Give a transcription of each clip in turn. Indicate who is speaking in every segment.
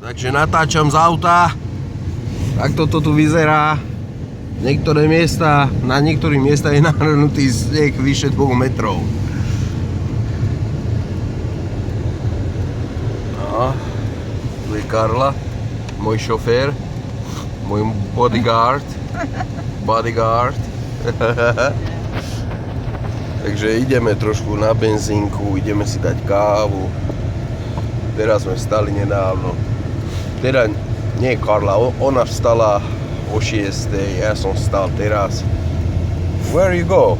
Speaker 1: Takže natáčam z auta. Takto to tu vyzerá. Niektoré miesta, na niektorých miestach je nahrnutý sneh vyše 2 metrov. No, tu je Karla, môj šofér, môj bodyguard. Takže ideme trošku na benzínku, ideme si dať kávu. Teraz sme vstali nedávno. Teda nie Karla, ona vstala o 6, ja som vstal teraz. Where you go?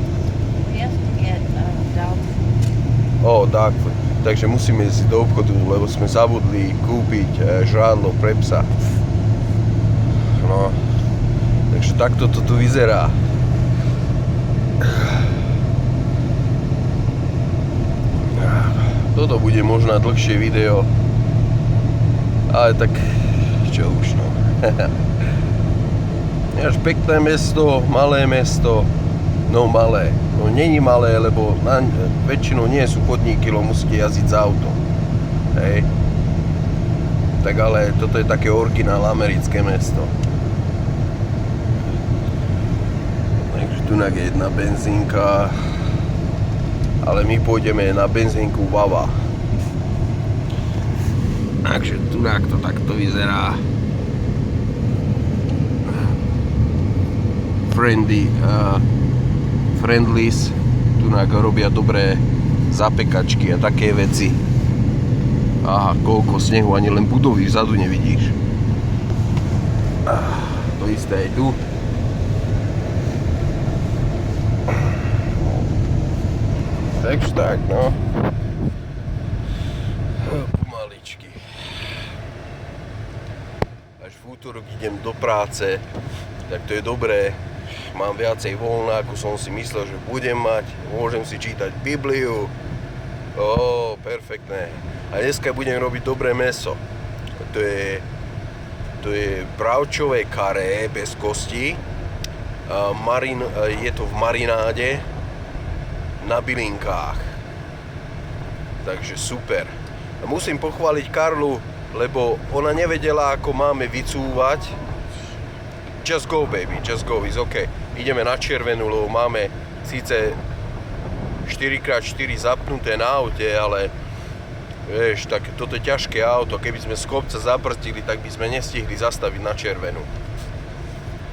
Speaker 2: We have to get dog food.
Speaker 1: Oh, dog food. Takže musíme ísť do obchodu, lebo sme zabudli kúpiť žrádlo pre psa. No, takže takto to tu vyzerá. Toto bude možno dlhšie video, ale tak čo už no. Je až pekné mesto, malé mesto, no malé, no není malé, lebo väčšinou nie sú chodníky, lebo musíte jazdiť s autom, hej. Tak ale toto je také originál americké mesto. Takže tu je jedna benzínka, ale my pôjdeme na benzínku Wawa. Takže tu to takto vyzerá. Friendlies, tu robia dobré zapekačky a také veci. Aha, koľko snehu, ani len budovy vzadu nevidíš. To isté aj tu. Takže tak, no. Pomaličky. Až v útorok idem do práce, tak to je dobré. Mám viacej voľna, ako som si myslel, že budem mať. Môžem si čítať Bibliu. Perfektné. A dneska budem robiť dobré mäso. To je bravčové karé bez kosti. Je to v marináde na bylinkách. Takže super. A musím pochváliť Karlu, lebo ona nevedela, ako máme vycúvať. Just go, baby, just go, it's okay. Ideme na červenú, lebo máme síce 4x4 zapnuté na aute, ale vieš, tak toto je ťažké auto. Keby sme z kopca zabrzdili, tak by sme nestihli zastaviť na červenú.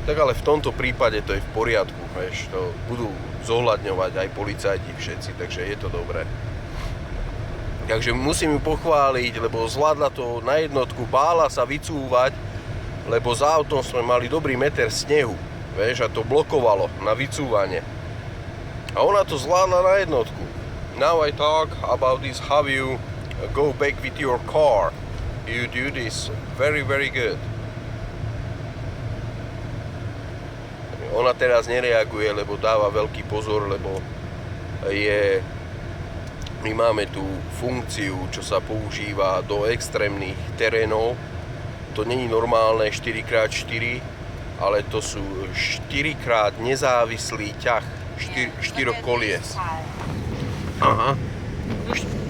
Speaker 1: Tak ale v tomto prípade to je v poriadku, vieš, to budú zohľadňovať aj policajti všetci, takže je to dobré. Takže musím ju pochváliť, lebo zvládla to na jednotku, bála sa vycúvať, lebo za autom sme mali dobrý meter snehu, vieš, a to blokovalo na vycúvanie. A ona to zvládla na jednotku. Now I talk about this, how you go back with your car. You do this very, very good. Ona teraz nereaguje, lebo dáva veľký pozor, lebo my máme tú funkciu, čo sa používa do extrémnych terénov. To není normálne 4x4, ale to sú 4x nezávislý ťah 4 kolies. Aha.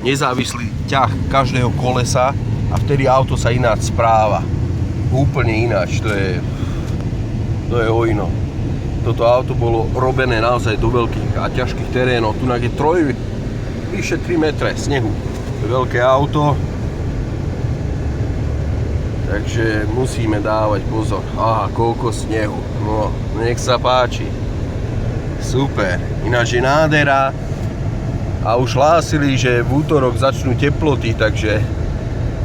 Speaker 1: Nezávislý ťah každého kolesa a vtedy auto sa ináč správa. Úplne ináč, to je hojno. Toto auto bolo robené naozaj do veľkých a ťažkých terénov. Tu je vyše 3 metre snehu. To je veľké auto. Takže musíme dávať pozor. Aha, koľko snehu. No, nech sa páči. Super. Ináč je nádhera. A už hlásili, že v útorok začnú teploty, takže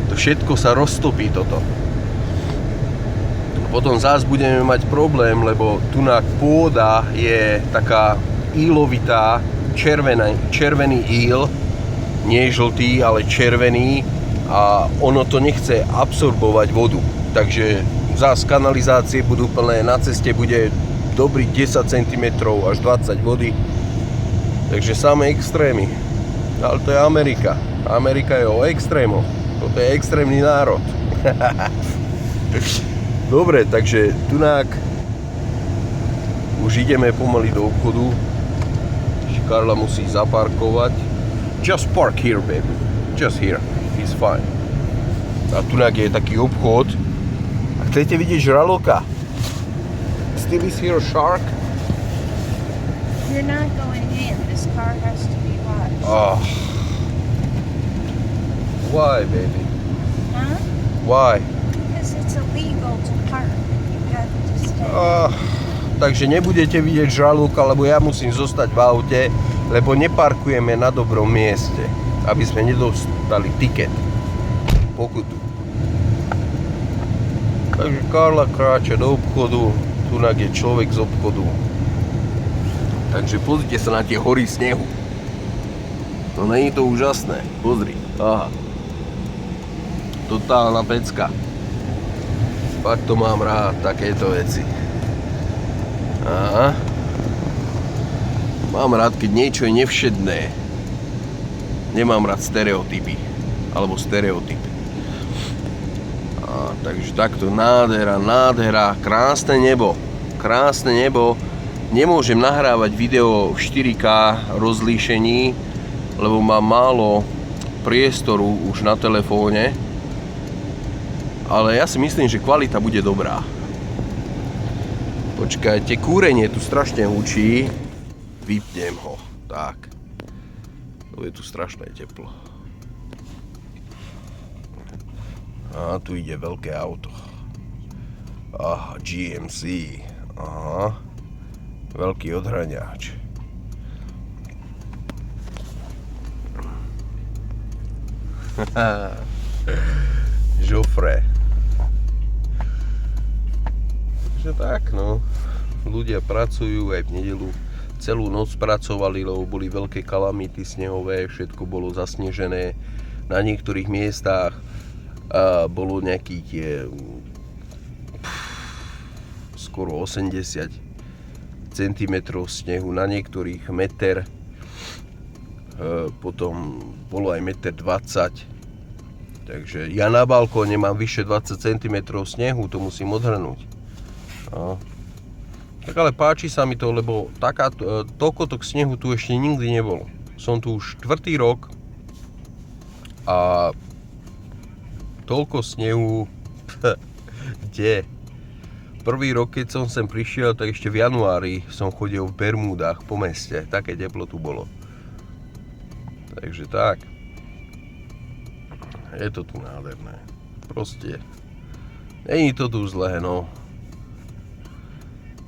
Speaker 1: to všetko sa roztopí toto. Potom zás budeme mať problém, lebo tunak pôda je taká ílovitá, červený íl, nie žltý, ale červený a ono to nechce absorbovať vodu. Takže zás kanalizácie budú plné, na ceste bude dobrých 10 cm až 20 vody. Takže samé extrémy. Ale to je Amerika. Amerika je o extrémoch. Toto je extrémny národ. Dobre, takže tunák už ideme pomaly do obchodu. Karla musí zaparkovať. Just park here, baby. Just here. It's fine. A tu je taký obchod. A chcete vidieť žraloka? Still is here a shark?
Speaker 2: You're not going in. This car has to be watched.
Speaker 1: Oh. Why, baby?
Speaker 2: Huh?
Speaker 1: Why?
Speaker 2: Because it's illegal to park. You have to stay.
Speaker 1: Takže nebudete vidieť žraloka, lebo ja musím zostať v aute, lebo neparkujeme na dobrom mieste, aby sme nedostali tiket, pokutu. Takže Karla kráča do obchodu, tunak je človek z obchodu. Takže pozrite sa na tie hory snehu. No není to úžasné, pozri. Aha. Totálna pecka. Fakt to mám rád, takéto veci. Aha. Mám rád, keď niečo je nevšedné. Nemám rád stereotypy. Alebo stereotypy. Takže takto nádhera, krásne nebo. Krásne nebo. Nemôžem nahrávať video v 4K rozlíšení, lebo mám málo priestoru už na telefóne. Ale ja si myslím, že kvalita bude dobrá. Počkajte, kúrenie tu strašne hučí. Vypnem ho. Tak. To je tu strašné teplo. A tu ide veľké auto. Aha, GMC. Aha. Veľký odhraňač. Joffre. Takže tak, no. Ľudia pracujú aj v nedeľu. Celú noc pracovali, lebo boli veľké kalamity snehové, všetko bolo zasnežené. Na niektorých miestach bolo nejakých skoro 80 cm snehu, na niektorých meter, potom bolo aj 1,20 m. Takže ja na balkóne mám vyše 20 cm snehu, to musím odhrnúť. No. Tak ale páči sa mi to, lebo toľko snehu tu ešte nikdy nebolo. Som tu už 4. rok a toľko snehu, kde? Prvý rok, keď som sem prišiel, tak ešte v januári som chodil v Bermúdach po meste. Také teplo tu bolo. Takže tak. Je to tu nádherné. Proste. Není to tu zlé, no.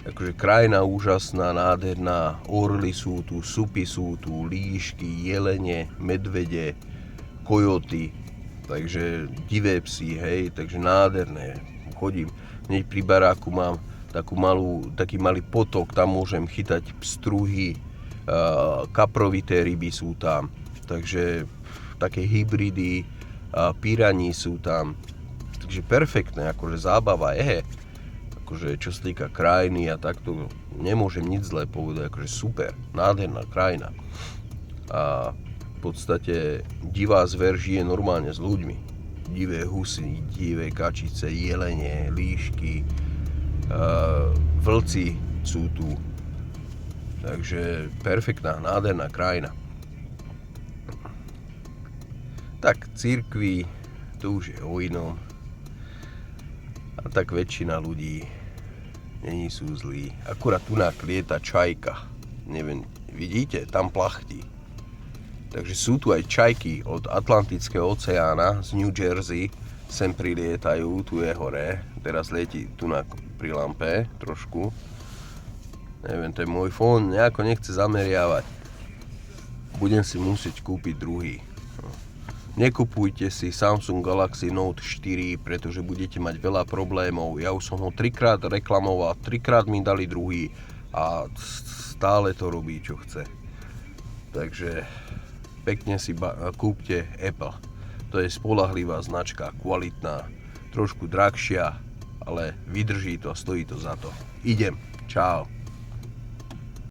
Speaker 1: Akože krajina úžasná, nádherná. Orly sú tu, supy sú tu, líšky, jelene, medvede, kojoty. Takže divé psy, hej. Takže nádherné. Chodím. Hneď pri baráku mám taký malý potok, tam môžem chytať pstruhy, kaprovité ryby sú tam, takže také hybridy, piraní sú tam, takže perfektné, akože zábava je, akože čo sa týka krajiny a takto, nemôžem nič zlé povedať, akože super, nádherná krajina a v podstate divá zver žije normálne s ľuďmi. Divé husy, divé kačice, jelene, líšky, vlci sú tu. Takže perfektná, nádherná krajina. Tak cirkvi, to už je o inom. A tak väčšina ľudí není sú zlí. Akurát tu lieta čajka. Neviem, vidíte, tam plachtí. Takže sú tu aj čajky od Atlantického oceána z New Jersey, sem prilietajú, tu je hore, teraz lieti tu pri lampe trošku. Neviem, ten môj fón nejako nechce zameriavať. Budem si musieť kúpiť druhý. Nekupujte si Samsung Galaxy Note 4, pretože budete mať veľa problémov. Ja už som ho 3-krát reklamoval, 3-krát mi dali druhý a stále to robí, čo chce. Takže pekne si kúpte Apple. To je spoľahlivá značka, kvalitná, trošku drahšia, ale vydrží to, stojí to za to. Idem, čau.